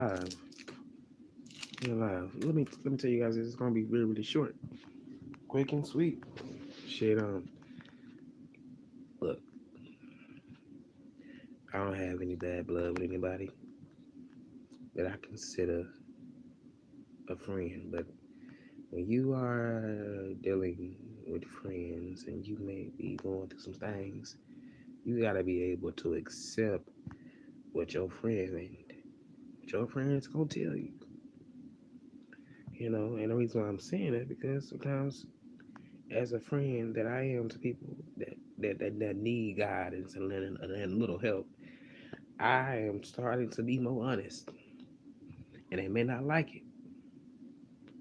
Live. We're live. Let me tell you guys, this is gonna be really really short, quick and sweet. Shit. Look, I don't have any bad blood with anybody that I consider a friend, but when you are dealing with friends and you may be going through some things, you gotta be able to accept what your friends gonna tell you. And the reason why I'm saying that because sometimes as a friend that I am to people that need guidance and little help, I am starting to be more honest. And they may not like it,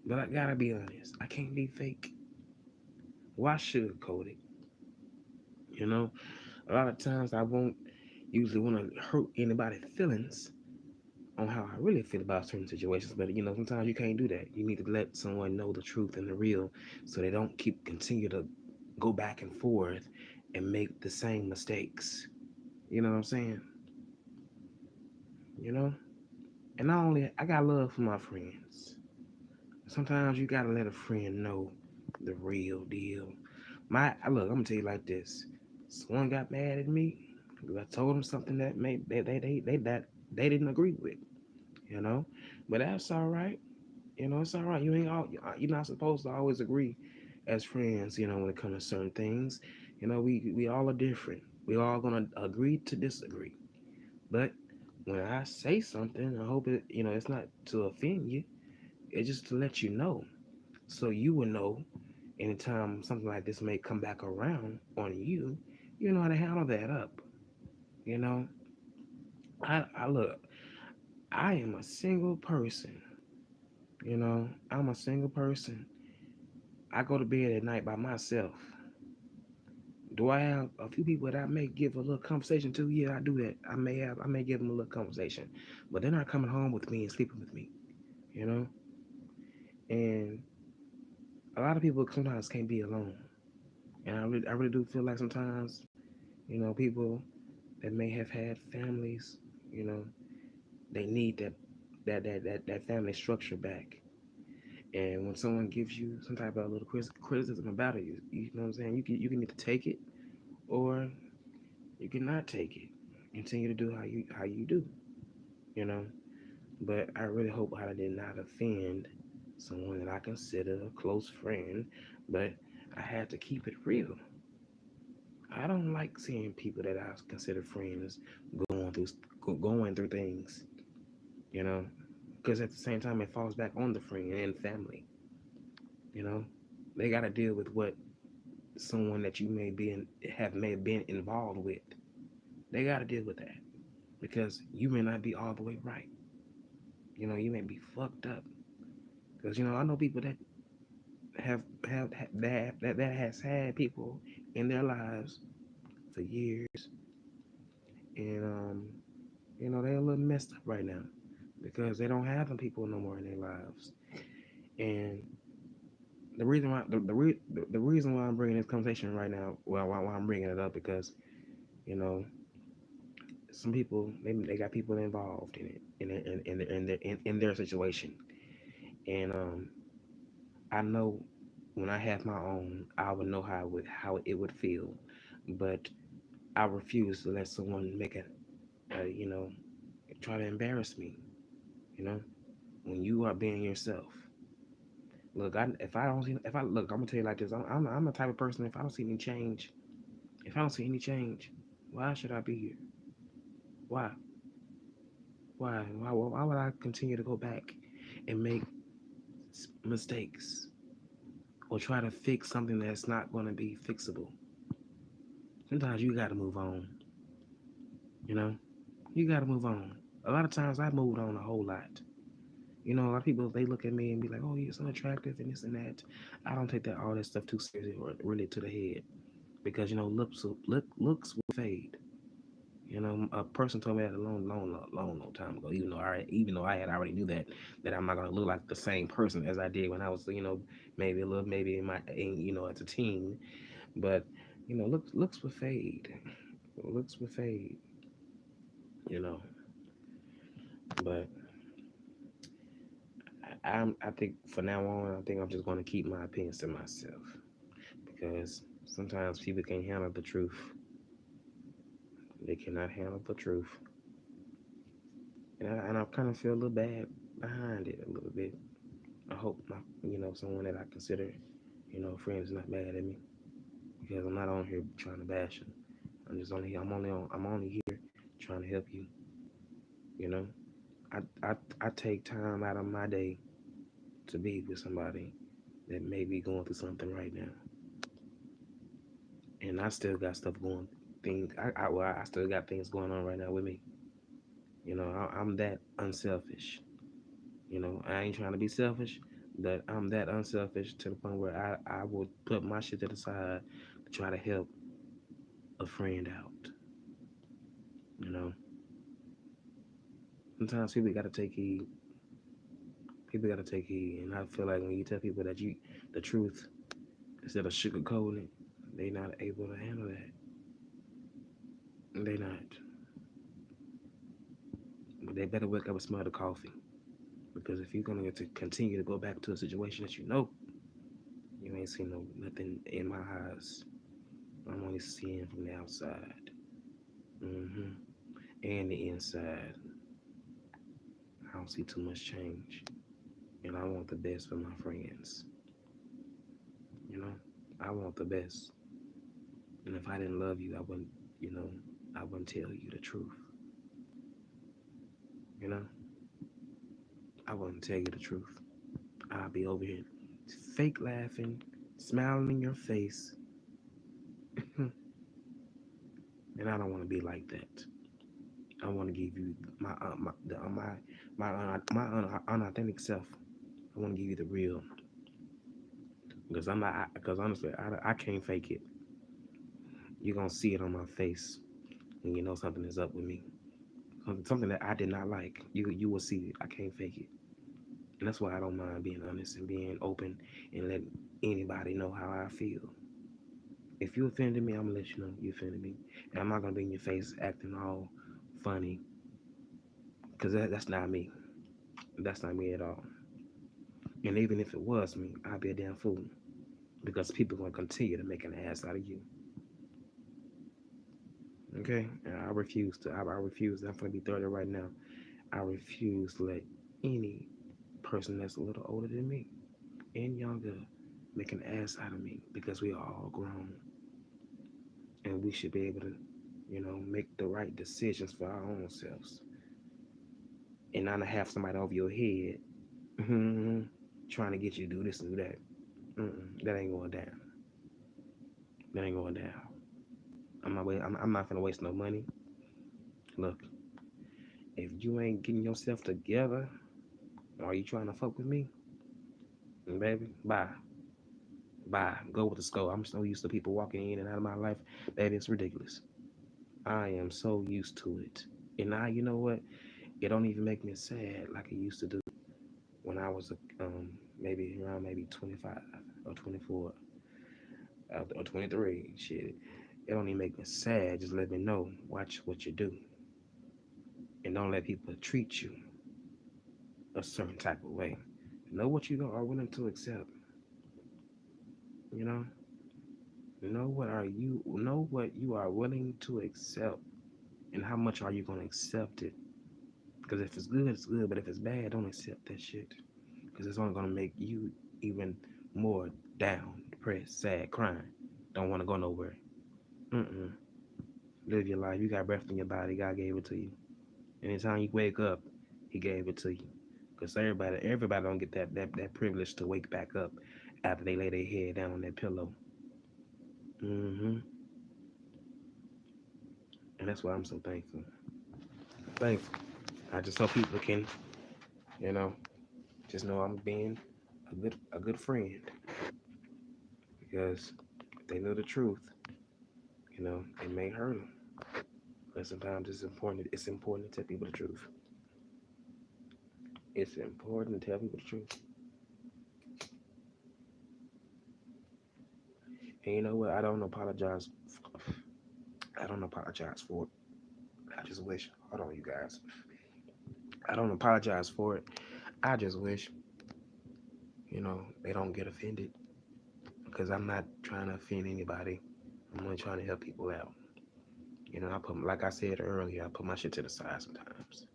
but I gotta be honest. I can't be fake. Why sugarcoat it? You know, a lot of times I won't usually want to hurt anybody's feelings on how I really feel about certain situations, but sometimes you can't do that. You need to let someone know the truth and the real so they don't continue to go back and forth and make the same mistakes. You know what I'm saying? You know? And not only I got love for my friends. Sometimes you gotta let a friend know the real deal. Look, I'm gonna tell you like this. Someone got mad at me because I told them something that they didn't agree with, you know. But that's all right. It's all right. You're not supposed to always agree as friends, when it comes to certain things. We all are different. We all gonna agree to disagree. But when I say something, I hope it's not to offend you. It's just to let you know, so you will know anytime something like this may come back around on you. You know how to handle that up. You know, I look. I am a single person. I'm a single person. I go to bed at night by myself. Do I have a few people that I may give a little conversation to? Yeah, I do that. I may give them a little conversation, but they're not coming home with me and sleeping with me. You know, and a lot of people sometimes can't be alone, and I really do feel like sometimes, people that may have had families, you know, they need that family structure back. And when someone gives you some type of little criticism about it, you know what I'm saying, you can either take it or you cannot take it. Continue to do how you do, you know. But I really hope I did not offend someone that I consider a close friend. But I had to keep it real. I don't like seeing people that I consider friends going through going through things, you know, because at the same time it falls back on the friend and family. You know, they got to deal with what someone that you may have been involved with. They got to deal with that because you may not be all the way right. You may be fucked up because I know people that that has had people in their lives for years, and they're a little messed up right now because they don't have them people no more in their lives. And the reason why I'm bringing this conversation right now, well, why I'm bringing it up because you know some people they got people involved in it in their situation, and I know when I have my own, I would know how it would feel, but I refuse to let someone make it, try to embarrass me. You know, when you are being yourself. Look, if I don't see, if I look, I'm gonna tell you like this. I'm the type of person. If I don't see any change, why should I be here? Why? Why would I continue to go back and make mistakes or try to fix something that's not going to be fixable? Sometimes you got to move on. You know, you got to move on. A lot of times I moved on a whole lot. A lot of people they look at me and be like, "Oh, you're so attractive and this and that." I don't take that all that stuff too seriously or really to the head because looks will fade. A person told me that a long time ago. Even though I had already knew that I'm not gonna look like the same person as I did when I was, maybe as a teen. But looks will fade. Looks will fade. You know, but I think for now on, I think I'm just going to keep my opinions to myself because sometimes people can't handle the truth. They cannot handle the truth, and I kind of feel a little bad behind it a little bit. I hope my someone that I consider friend is not mad at me because I'm not on here trying to bash them. I'm only here trying to help you. You know, I take time out of my day to be with somebody that may be going through something right now, and I still got stuff going. I still got things going on right now with me. I'm that unselfish. I ain't trying to be selfish, but I'm that unselfish to the point where I would put my shit to the side to try to help a friend out. You know, sometimes people got to take heed. People got to take heed, and I feel like when you tell people that you the truth instead of sugarcoating it, they not able to handle that. They not. But they better wake up and smell the coffee. Because if you're gonna to continue to go back to a situation that you ain't seen nothing in my eyes. I'm only seeing from the outside, hmm and the inside. I don't see too much change, and I want the best for my friends. You know, I want the best, and if I didn't love you, you know, I wouldn't tell you the truth. You know, I wouldn't tell you the truth. I'll be over here fake laughing, smiling in your face, and I don't want to be like that. I want to give you my unauthentic self. I want to give you the real because because honestly I can't fake it. You're gonna see it on my face when you know something is up with me. Something that I did not like. You will see it. I can't fake it, and that's why I don't mind being honest and being open and let anybody know how I feel. If you offended me, I'm gonna let you know you offended me, and I'm not gonna be in your face acting all funny because that's not me. That's not me at all. And even if it was me, I'd be a damn fool because people are gonna continue to make an ass out of you. Okay, and I refuse to. I refuse. I'm gonna be 30 right now. I refuse to let any person that's a little older than me and younger make an ass out of me because we are all grown and we should be able to, make the right decisions for our own selves and not have somebody over your head trying to get you to do this and do that. That ain't going down. That ain't going down. I'm not gonna waste no money. Look, if you ain't getting yourself together, or you trying to fuck with me, baby, bye. Bye. Go with the skull. I'm so used to people walking in and out of my life. Baby, it's ridiculous. I am so used to it. And now, you know what? It don't even make me sad like it used to do when I was maybe around maybe 25 or 24 or 23. Shit, it don't even make me sad. Just let me know. Watch what you do, and don't let people treat you a certain type of way. Know what you are willing to accept. You know, know what you are willing to accept, and how much are you gonna accept it? Because if it's good, it's good. But if it's bad, don't accept that shit. Because it's only gonna make you even more down, depressed, sad, crying. Don't want to go nowhere. Mm-mm. Live your life. You got breath in your body. God gave it to you. Anytime you wake up, He gave it to you. Because everybody don't get that privilege to wake back up after they lay their head down on that pillow. Mm-hmm. And that's why I'm so thankful. Thankful. I just hope people can, you know, just know I'm being a good friend. Because if they know the truth, it may hurt them. But sometimes it's important. It's important to tell people the truth. It's important to tell people the truth. And you know what? I don't apologize. I don't apologize for it. I just wish. Hold on, you guys. I don't apologize for it. I just wish. they don't get offended because I'm not trying to offend anybody. I'm only trying to help people out. Like I said earlier, I put my shit to the side sometimes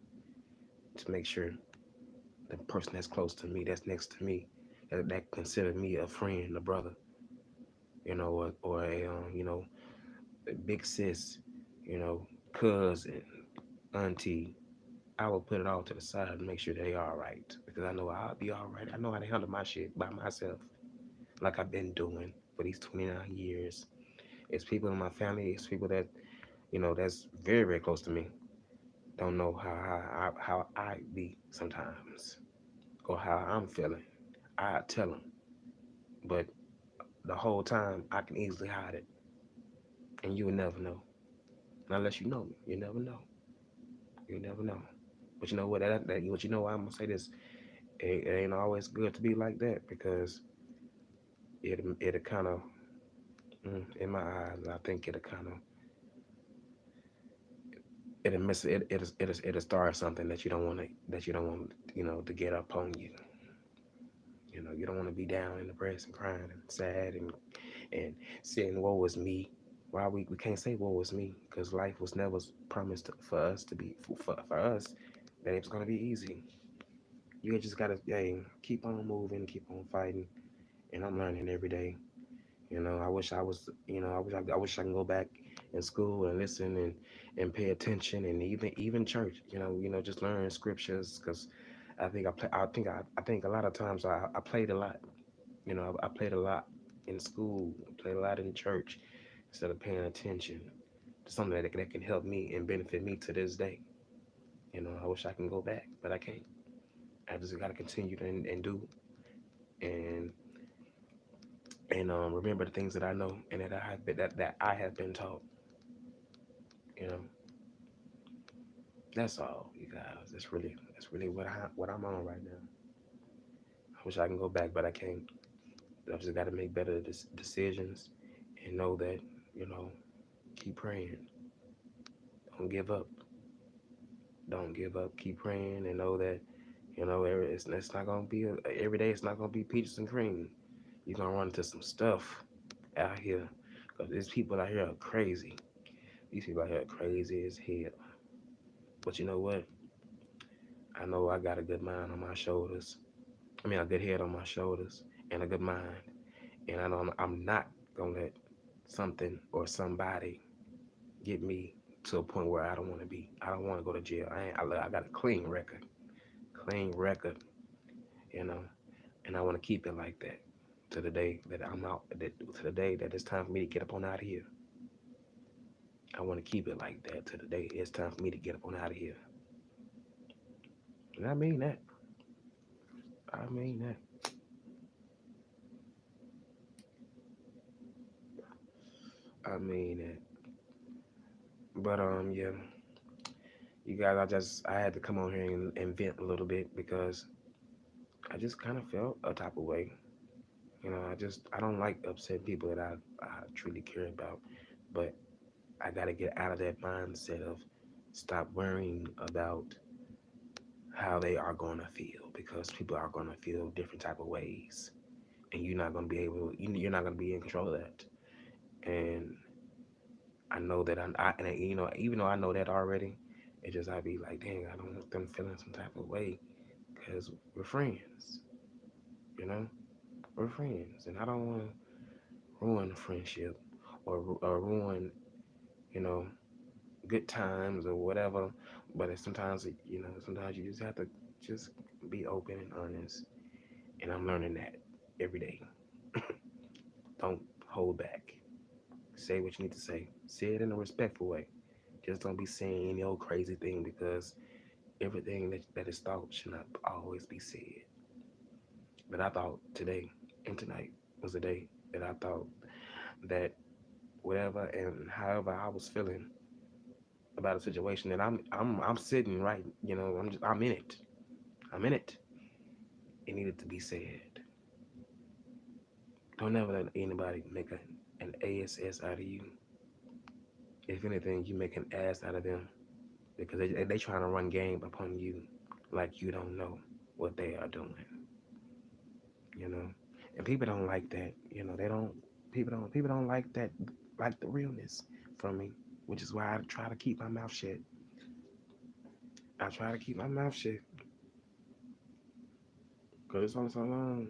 to make sure the person that's close to me, that's next to me, that consider me a friend, a brother, or a big sis, you know, cousin, auntie. I will put it all to the side and make sure they all right because I know I'll be all right. I know how to handle my shit by myself, like I've been doing for these 29 years. It's people in my family. It's people that that's very very close to me. Don't know how I be sometimes or how I'm feeling. I tell them, but the whole time I can easily hide it, and you will never know unless you know me. You never know. You never know. But you know what? But you know why I'm gonna say this? It ain't always good to be like that because it'll kind of in my eyes. I think it'll kind of it'll start something that you don't want to get up on you. You don't want to be down in the breast and crying and sad and saying woe is me. Why we can't say woe is me because life was never promised for us to be for us that it was gonna be easy. You just gotta keep on moving, keep on fighting, and I'm learning every day. I wish I was, I wish I can go back in school and listen and pay attention and even church. Just learn scriptures because I think I play. I think a lot of times I played a lot. I played a lot in school, played a lot in church instead of paying attention to something that can help me and benefit me to this day. I wish I can go back, but I can't. I just got to continue and do and remember the things that I know and that I have been taught. You know, that's all, you guys. That's really what I'm on right now. I wish I can go back, but I can't. I've just got to make better decisions and know that you know keep praying. Don't give up. Don't give up. Keep praying and know that it's not gonna be every day. It's not gonna be peaches and cream. You're gonna run into some stuff out here because these people out here are crazy. These people out here are crazy as hell. But you know what? I know I got a good mind on my shoulders. I mean, a good head on my shoulders and a good mind. And I'm not gonna let something or somebody get me to a point where I don't want to be. I don't want to go to jail. I got a clean record, you know, and I want to keep it like that to the day that I'm out. To the day that it's time for me to get up on out of here. I want to keep it like that to the day it's time for me to get up on out of here. And I mean that. I mean that. I mean that. But yeah, you guys, I had to come on here and vent a little bit because I just kind of felt a type of way. I don't like upset people that I truly care about, but I got to get out of that mindset of stop worrying about how they are going to feel because people are going to feel different type of ways, and you're not going to be in control of that. And I know that and even though I know that already, it just I be like, dang, I don't want them feeling some type of way because we're friends, you know, we're friends, and I don't want to ruin the friendship or ruin, you know, good times or whatever. But sometimes you just have to just be open and honest, and I'm learning that every day. Don't hold back. Say what you need to say. Say it in a respectful way. Just don't be saying any old crazy thing because everything that is thought should not always be said. But I thought today and tonight was a day that I thought that whatever and however I was feeling about a situation that I'm sitting right, I'm in it. I'm in it. It needed to be said. Don't ever let anybody make an ass out of you. If anything, you make an ass out of them because they trying to run game upon you like you don't know what they are doing. you know. And people don't like that, you know. They don't. People don't like that, like the realness from me, which is why I try to keep my mouth shut. I try to keep my mouth shut because it's on so long,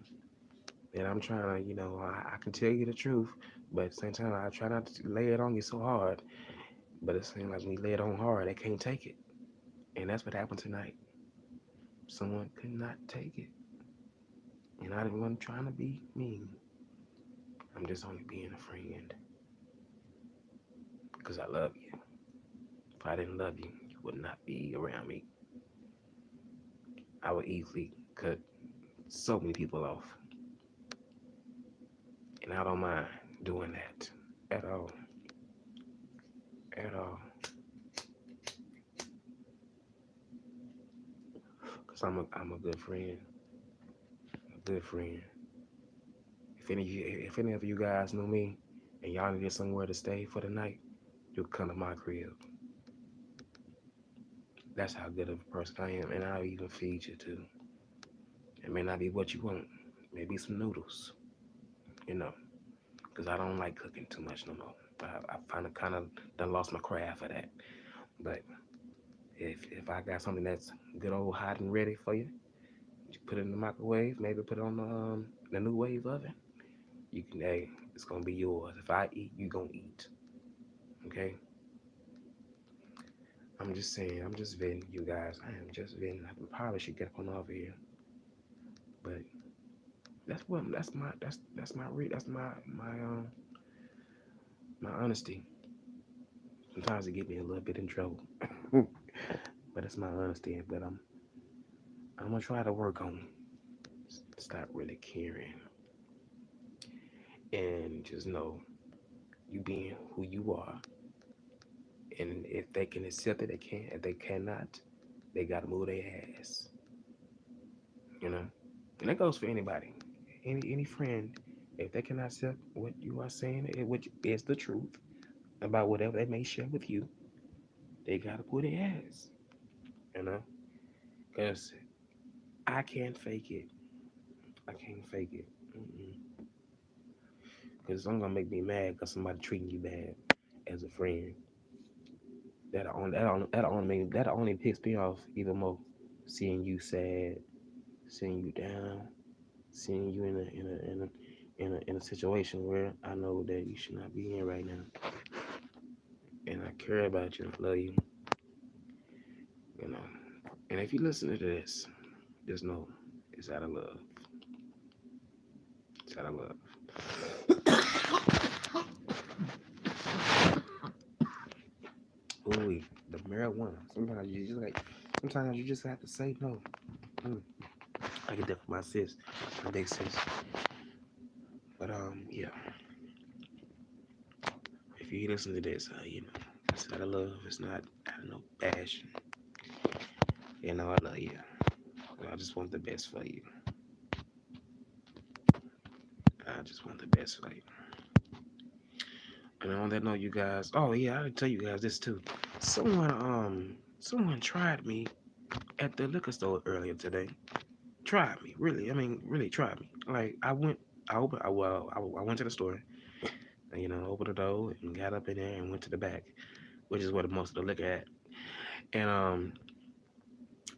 and I'm trying to, I can tell you the truth, but at the same time, I try not to lay it on you so hard. But it seems like when you lay it on hard, they can't take it, and that's what happened tonight. Someone could not take it, and I didn't want trying to be mean. I'm just only being a friend because I love you. If I didn't love you, you would not be around me. I would easily cut so many people off, and I don't mind doing that at all, at all. Cause I'm a good friend, a good friend. If any of you guys know me, and y'all needed somewhere to stay for the night, you come to my crib. That's how good of a person I am, and I'll even feed you too. It may not be what you want, maybe some noodles, you know, because I don't like cooking too much no more. I find it kind of done lost my craft for that. But if I got something that's good old hot and ready for you, you put it in the microwave, maybe put it on the new wave oven. You can, hey, it's gonna be yours. If I eat, you gonna eat. Okay? I'm just saying. I'm just venting, you guys. I am just venting. I probably should get up on over here, but that's my honesty. Sometimes it get me a little bit in trouble, but it's my honesty. But I'm gonna try to work on stop really caring and just know you being who you are. And if they can accept it, they can. If they cannot, they gotta move their ass. You know, and that goes for anybody, any friend. If they cannot accept what you are saying, which is the truth about whatever they may share with you, they gotta put their ass. You know, because I can't fake it. I can't fake it. Because I'm gonna make me mad because somebody treating you bad as a friend. That only picks me off even more. Seeing you sad, seeing you down, seeing you in a situation where I know that you should not be in right now, and I care about you, love you, you know. And if you listen to this, just know it's out of love. It's out of love. Ooh, the marijuana. Sometimes you just have to say no. Mm. I get that for my sis, my big sis. But yeah. If you listen to this, it's out of love. It's not out of no passion. I love you. I just want the best for you. I just want the best for you. And on that note, you guys. Oh yeah, I'll tell you guys this too. Someone tried me at the liquor store earlier today. Tried me, really. I mean, really tried me. Like I went to the store, and, opened the door and got up in there and went to the back, which is where most of the liquor at. And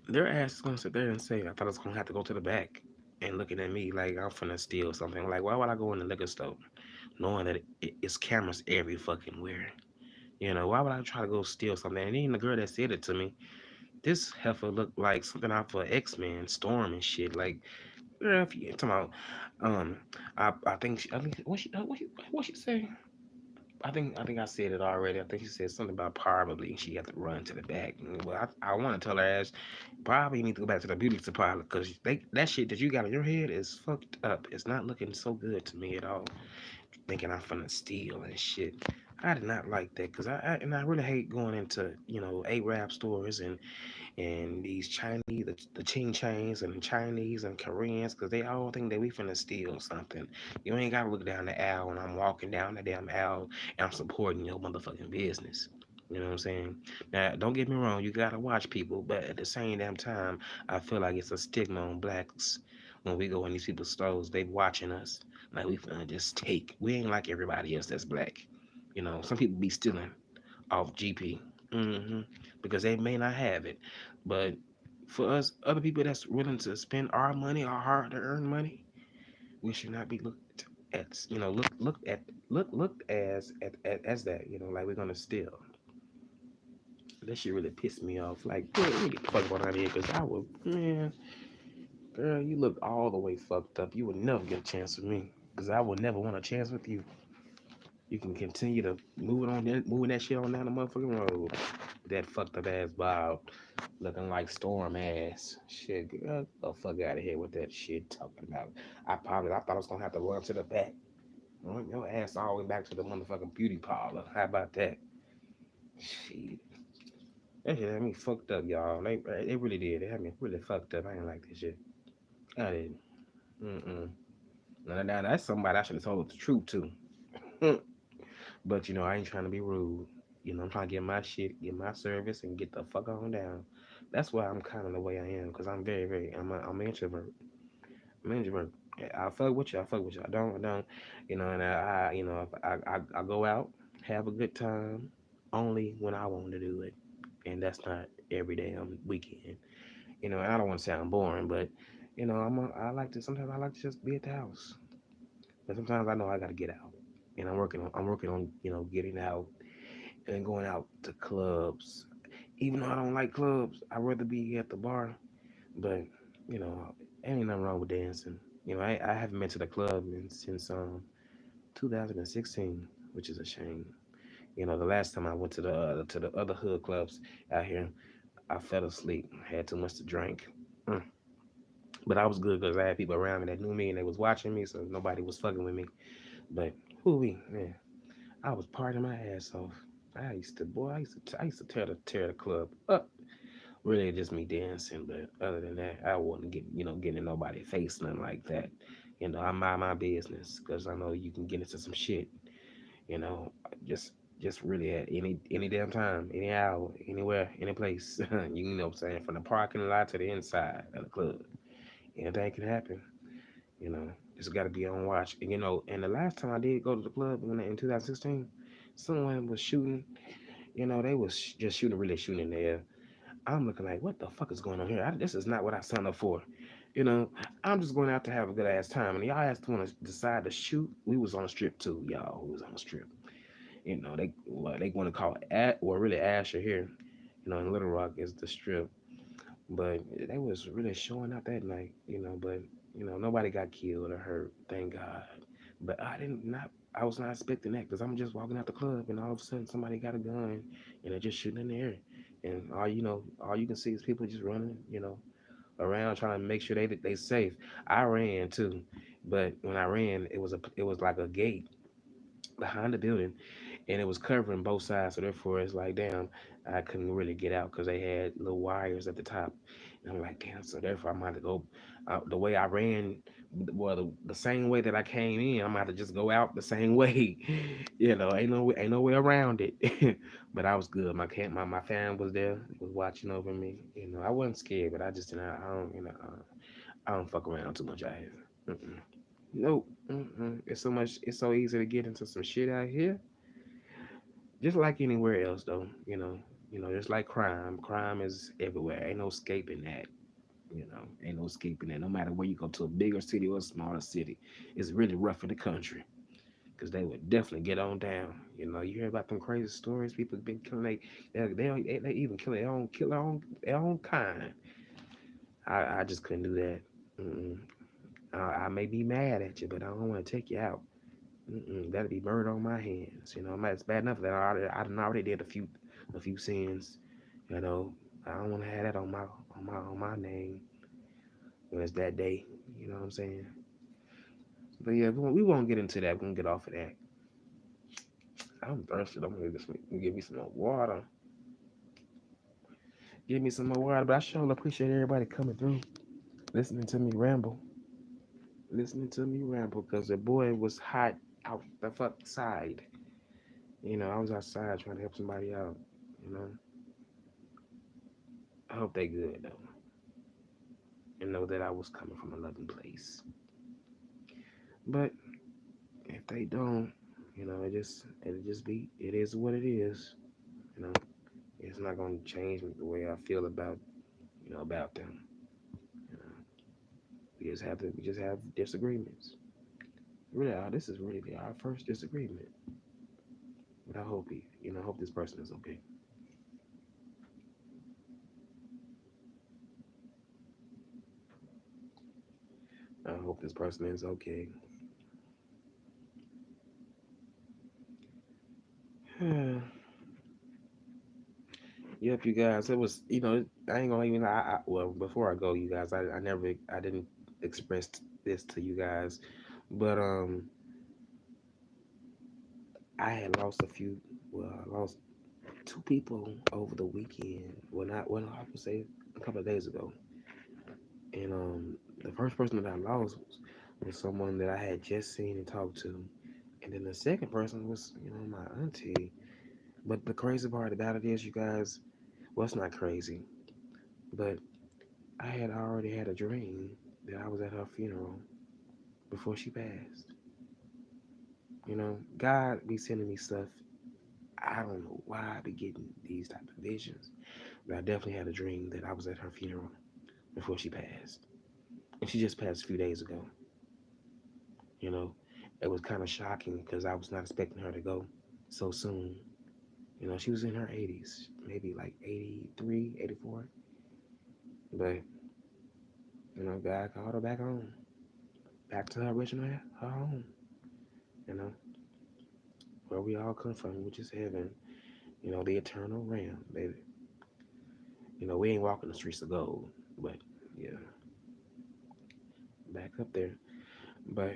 their ass is gonna sit there and say, I thought I was gonna have to go to the back, and looking at me like I'm finna steal something. Like, why would I go in the liquor store knowing that it's cameras every fucking where? Why would I try to go steal something? And even the girl that said it to me, this heifer looked like something out for X-Men, Storm and shit. Like, girl, if you talking about, um, I think what she say? I think I said it already. I think she said something about probably she had to run to the back. Well, I want to tell her ass probably need to go back to the beauty supply because that shit that you got in your head is fucked up. It's not looking so good to me at all. Thinking I'm finna steal and shit. I did not like that because I really hate going into Arab stores and these Chinese the Ching Chains and Chinese and Koreans because they all think that we finna steal something. You ain't gotta look down the aisle when I'm walking down the damn aisle and I'm supporting your motherfucking business. You know what I'm saying? Now, don't get me wrong, you gotta watch people, but at the same damn time, I feel like it's a stigma on blacks when we go in these people's stores, they watching us like we finna just take. We ain't like everybody else that's black. You know, some people be stealing off GP, hmm because they may not have it, but for us, other people that's willing to spend our money, our hard-earned money, we should not be looked at. You know, looked as that. You know, like we're gonna steal. That shit really pissed me off. Like, boy, let me get the fuck out of here, cause I would, man, girl, you look all the way fucked up. You would never get a chance with me, cause I would never want a chance with you. You can continue to moving that shit on down the motherfucking road. That fucked up ass Bob, looking like Storm ass. Shit, girl, get the fuck out of here with that shit talking about. I thought I was gonna have to run to the back. Run your ass all the way back to the motherfucking beauty parlor. How about that? Shit. That shit had me fucked up, y'all. They really did. They had me really fucked up. I ain't like this shit. I didn't. Mm-mm. Now that's somebody I should have told the truth to. But you know, I ain't trying to be rude. You know, I'm trying to get my shit, get my service, and get the fuck on down. That's why I'm kind of the way I am, cause I'm very, very, I'm an introvert. I'm an introvert. Yeah, I fuck with you. I fuck with you. I don't. You know, and you know, if I go out, have a good time, only when I want to do it, and that's not every damn weekend. You know, and I don't want to sound boring, but you know, I like to sometimes I like to just be at the house, but sometimes I know I got to get out, and I'm working on getting out and going out to clubs. Even though I don't like clubs, I'd rather be at the bar. But you know, ain't nothing wrong with dancing. You know, I haven't been to the club since 2016, which is a shame. You know, the last time I went to the other hood clubs out here, I fell asleep. Had too much to drink. Mm. But I was good because I had people around me that knew me and they was watching me, so nobody was fucking with me. But who we man, I was partying my ass off. I used to tear the club up. Really, just me dancing, but other than that, I wasn't getting in nobody's face, nothing like that. You know, I mind my business because I know you can get into some shit. You know, just really at any damn time, any hour, anywhere, any place. You know what I'm saying? From the parking lot to the inside of the club, anything can happen. You know, just got to be on watch. And you know, and the last time I did go to the club in 2016, someone was shooting. You know, they was just really shooting in the air. I'm looking like, what the fuck is going on here? This is not what I signed up for. You know, I'm just going out to have a good ass time. And y'all ass want to decide to shoot. We was on the strip too, y'all. Who was on the strip? You know, they want to call it really Asher here. You know, in Little Rock is the strip. But they was really showing out that night. You know, but nobody got killed or hurt, thank God. But I was not expecting that because I'm just walking out the club and all of a sudden somebody got a gun and they're just shooting in the air. And all you can see is people just running, around trying to make sure they safe. I ran too, but when I ran, it was like a gate behind the building, and it was covering both sides. So therefore, it's like, damn, I couldn't really get out because they had little wires at the top. And I'm like, damn. So therefore, I'm going to go the way I ran. Well, the same way that I came in, I'm going to just go out the same way. Ain't no way around it. But I was good. My fam was there, was watching over me. You know, I wasn't scared, but I just didn't. I don't fuck around too much out here. Mm-mm. Nope. Mm-mm. It's so much. It's so easy to get into some shit out here. Just like anywhere else, though. Just like crime. Crime is everywhere. Ain't no escaping that. Ain't no escaping that. No matter where you go to, a bigger city or a smaller city, it's really rough in the country. Because they would definitely get on down. You hear about them crazy stories. People been killing they even their own kind. I just couldn't do that. Mm-mm. I may be mad at you, but I don't want to take you out. That'd be murder on my hands. It's bad enough that I done already did a few sins. You know, I don't want to have that on my name when it's that day. You know what I'm saying? But yeah, we won't get into that. We're gonna get off of that. I'm thirsty. I'm gonna give me some more water. Give me some more water. But I sure appreciate everybody coming through, listening to me ramble, because the boy was hot out the fuck side. I was outside trying to help somebody out. You know, I hope they good though. and know that I was coming from a loving place. But if they don't, it'll just be it is what it is. You know, it's not gonna change the way I feel about them. You know, we just have disagreements. Really, this is really our first disagreement. But I hope I hope this person is okay. I hope this person is okay. Yep, you guys. It was, I ain't gonna even. Well, before I go, you guys, I didn't express this to you guys, but I had lost a few. Well, I lost two people over the weekend. I would say a couple of days ago, and the first person that I lost was someone that I had just seen and talked to, and then the second person was, my auntie. But the crazy part about it is, you guys, well, it's not crazy, but I had already had a dream that I was at her funeral before she passed. God be sending me stuff. I don't know why I be getting these type of visions, but I definitely had a dream that I was at her funeral before she passed, and she just passed a few days ago. You know, it was kind of shocking because I was not expecting her to go so soon. She was in her 80s, maybe like 83, 84, but God called her back home, back to her original her home. You know, where we all come from, which is heaven. The eternal realm, baby. We ain't walking the streets of gold, but yeah, back up there. But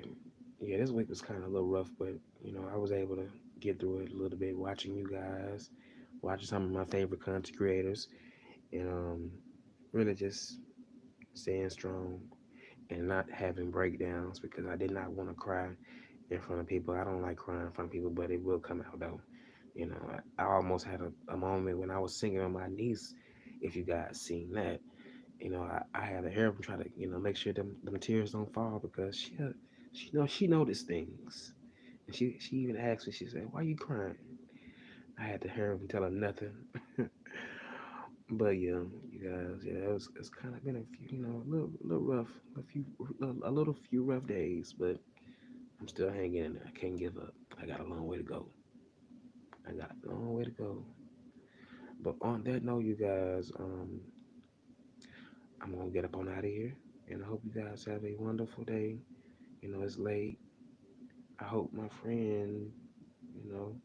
yeah, this week was kind of a little rough, but I was able to get through it a little bit, watching you guys, watching some of my favorite content creators, and really just staying strong and not having breakdowns because I did not want to cry in front of people. I don't like crying in front of people, but it will come out though. I almost had a moment when I was singing on my niece. If you guys seen that, I had to help him try to, make sure them tears don't fall because she noticed things. And she even asked me, she said, "Why you crying?" I had to hear him tell her nothing. But yeah, you guys, yeah, it's kind of been a few, a little rough, a little few rough days, but I'm still hanging in there. I can't give up. I got a long way to go. I got a long way to go. But on that note, you guys, I'm gonna get up on out of here, and I hope you guys have a wonderful day. It's late. I hope my friend, you know,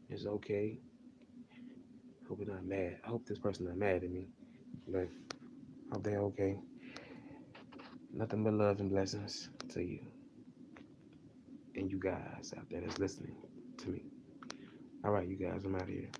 is okay. Hope he's not mad. I hope this person not mad at me, but hope they're okay. Nothing but love and blessings to you and you guys out there that's listening to me. All right, you guys, I'm out of here.